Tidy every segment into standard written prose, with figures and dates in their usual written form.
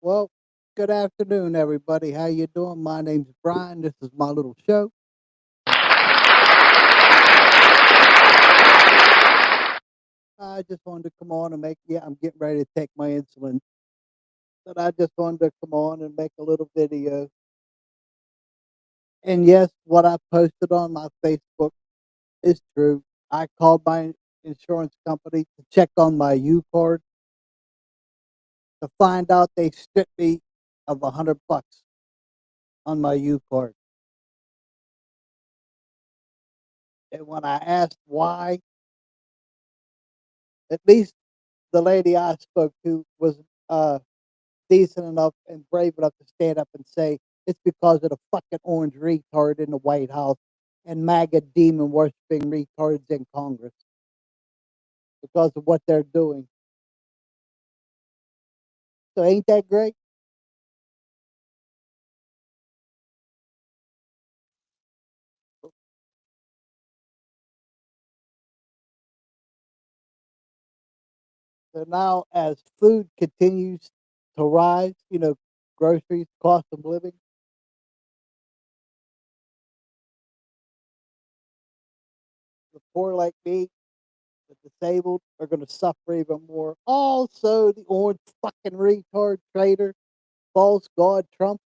Well, good afternoon, everybody. How you doing? My name's Brian. This is my little show. I just wanted to come on and I'm getting ready to take my insulin, but I just wanted to come on and make a little video. And yes, what I posted on my Facebook is true. I called my insurance company to check on my U card to find out they stripped me of $100 on my U card. And when I asked why, at least the lady I spoke to was uh decent enough and brave enough to stand up and say it's because of the fucking orange retard in the White House and MAGA demon worshiping retards in Congress because of what they're doing. So ain't that great? So now as food continues to rise, groceries, cost of living, the poor like me, the disabled are gonna suffer even more. Also the orange fucking retard traitor, false god Trump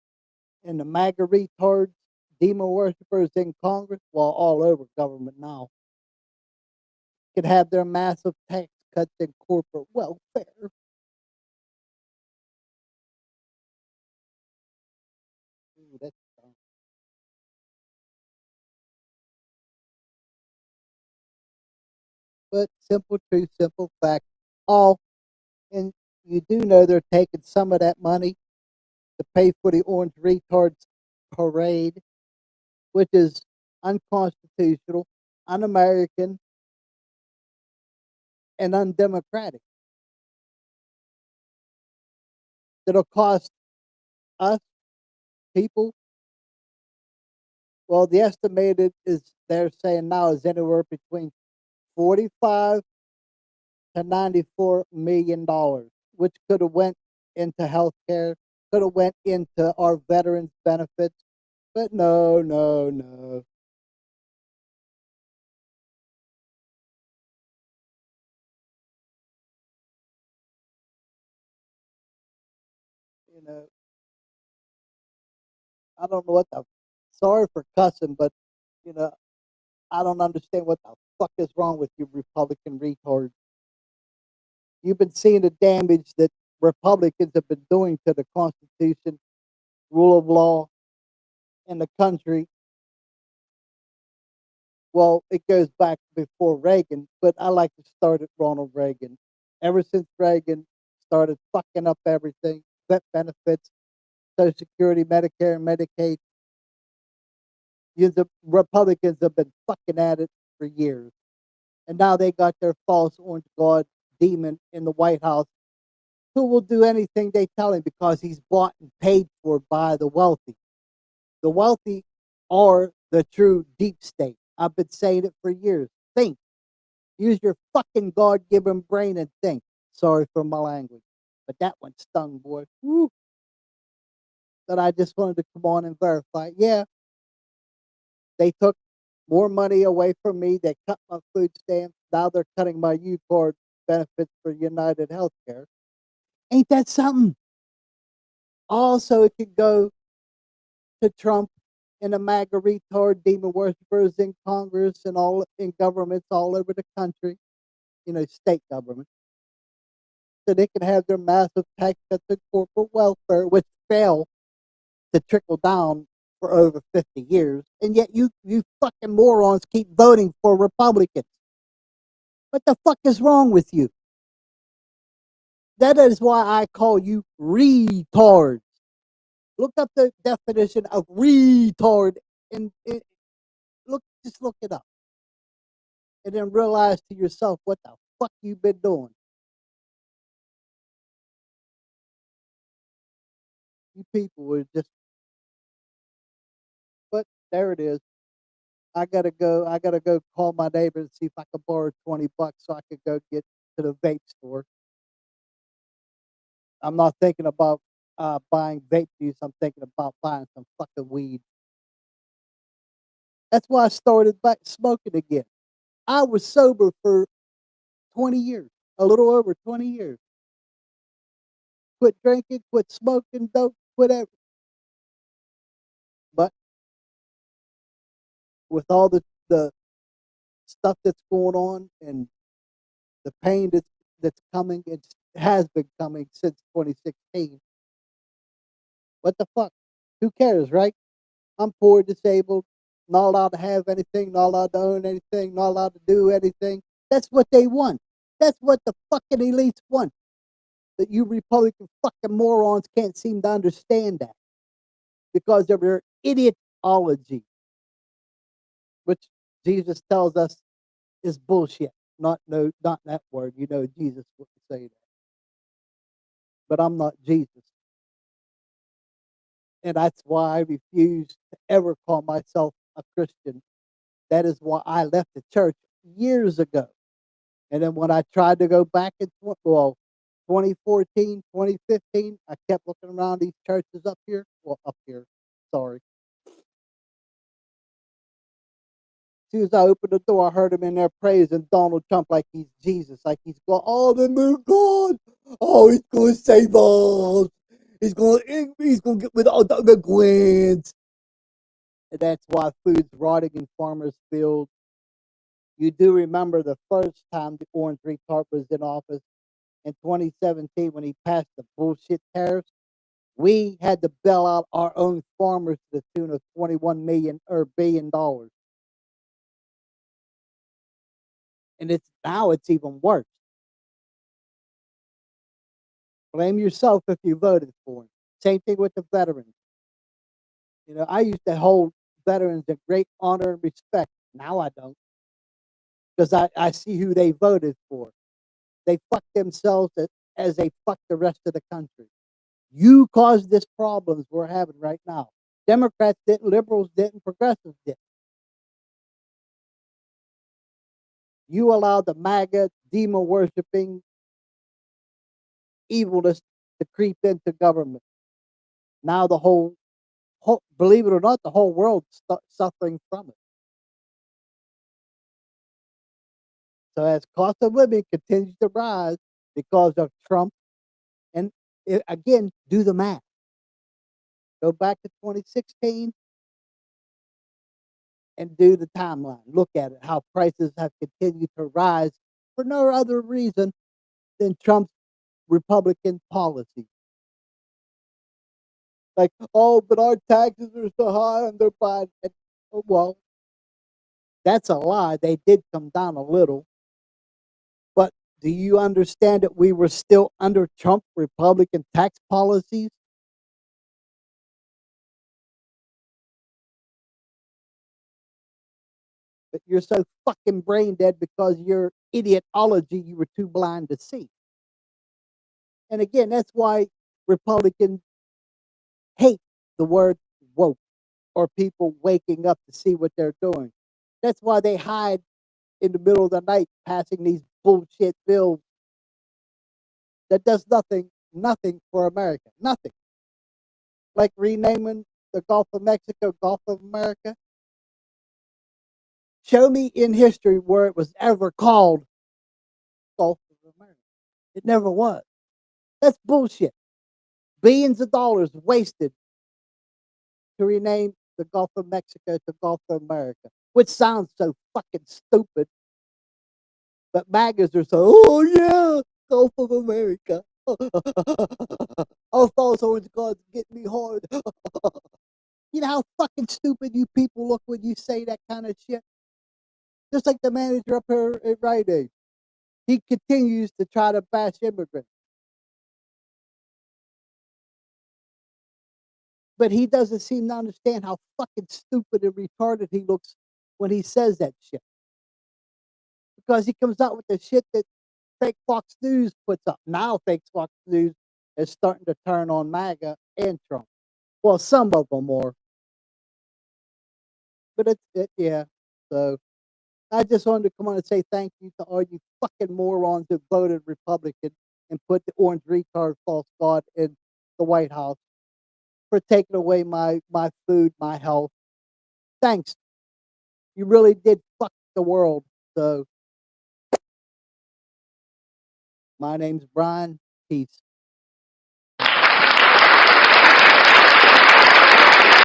and the MAGA retards, demon worshippers in Congress, well, all over government now, can have their massive tax cuts and corporate welfare. Ooh, that's dumb. But simple truth, simple fact. All and you do know they're taking some of that money to pay for the Orange Retards parade, which is unconstitutional, un-American, and undemocratic. That'll cost us people. Well, the estimated is they're saying now is anywhere between 45 to $94 million, which could have went into healthcare, could have went into our veterans benefits, but no, no, no. You know, I don't know what the. Sorry for cussing, but you know, I don't understand what the fuck is wrong with you, Republican retards. You've been seeing the damage that Republicans have been doing to the Constitution, rule of law, in the country. Well, it goes back before Reagan, but I like to start at Ronald Reagan. Ever since Reagan started fucking up everything, vet benefits, Social Security, Medicare, and Medicaid, the Republicans have been fucking at it for years. And now they got their false orange god demon in the White House who will do anything they tell him because he's bought and paid for by the wealthy. The wealthy are the true deep state. I've been saying it for years. Think. Use your fucking God given brain and think. Sorry for my language, but that one stung, boy. Woo. But I just wanted to come on and verify. Yeah, they took more money away from me. They cut my food stamps. Now they're cutting my U card benefits for United Healthcare. Ain't that something? Also, it could go to Trump and the MAGA retard demon worshippers in Congress and all in governments all over the country, state government, so they can have their massive tax cuts and corporate welfare, which fail to trickle down for over 50 years. And yet you fucking morons keep voting for Republicans. What the fuck is wrong with you? That is why I call you retards. Look up the definition of retard and just look it up. And then realize to yourself what the fuck you've been doing. You people were just, but there it is. I gotta go. I gotta go call my neighbor and see if I can borrow $20 so I could go get to the vape store. I'm not thinking about buying vape juice, I'm thinking about buying some fucking weed. That's why I started back smoking again. I was sober for 20 years, a little over 20 years. Quit drinking, quit smoking, dope, quit everything. But with all the stuff that's going on and the pain that's coming, it has been coming since 2016. What the fuck? Who cares, right? I'm poor, disabled, not allowed to have anything, not allowed to own anything, not allowed to do anything. That's what they want. That's what the fucking elites want. That you Republican fucking morons can't seem to understand that because of your idiotology, which Jesus tells us is bullshit. Not that word. You know, Jesus wouldn't say that. But I'm not Jesus. And that's why I refuse to ever call myself a Christian. That is why I left the church years ago. And then when I tried to go back in 2014, 2015, I kept looking around these churches up here. Well, up here, sorry. As soon as I opened the door, I heard him in there praising Donald Trump like he's Jesus, like he's going, oh, the new God, oh, he's going to save us. He's going to get rid of all the immigrants. And that's why food's rotting in farmers' fields. You do remember the first time the orange retard was in office in 2017 when he passed the bullshit tariffs. We had to bail out our own farmers to the tune of 21 million or billion dollars. And it's even worse. Blame yourself if you voted for him. Same thing with the veterans. You know, I used to hold veterans in great honor and respect. Now I don't, because I see who they voted for. They fuck themselves as they fuck the rest of the country. You caused this problems we're having right now. Democrats didn't, liberals didn't, progressives didn't. You allowed the MAGA demon worshiping evilness to creep into government. Now the whole, believe it or not, the whole world's suffering from it. So as cost of living continues to rise because of Trump, and again, do the math. Go back to 2016 and do the timeline. Look at it, how prices have continued to rise for no other reason than Trump's Republican policy. Like, oh, but our taxes are so high and they're bad. Well, that's a lie. They did come down a little. But do you understand that we were still under Trump Republican tax policies? But you're so fucking brain dead because your idiotology you were too blind to see. And again, that's why Republicans hate the word woke or people waking up to see what they're doing. That's why they hide in the middle of the night passing these bullshit bills that does nothing for America. Nothing. Like renaming the Gulf of Mexico Gulf of America. Show me in history where it was ever called Gulf of America. It never was. That's bullshit. Billions of dollars wasted to rename the Gulf of Mexico to Gulf of America, which sounds so fucking stupid. But MAGAs are so, oh yeah, Gulf of America. Our false orange God's getting me hard. You know how fucking stupid you people look when you say that kind of shit? Just like the manager up here at Rite Aid. He continues to try to bash immigrants. But he doesn't seem to understand how fucking stupid and retarded he looks when he says that shit. Because he comes out with the shit that fake Fox News puts up. Now fake Fox News is starting to turn on MAGA and Trump. Well, some of them are. But yeah. So I just wanted to come on and say thank you to all you fucking morons that voted Republican and put the orange retard false god in the White House for taking away my food, my health. Thanks. You really did fuck the world. So my name's Brian. Peace.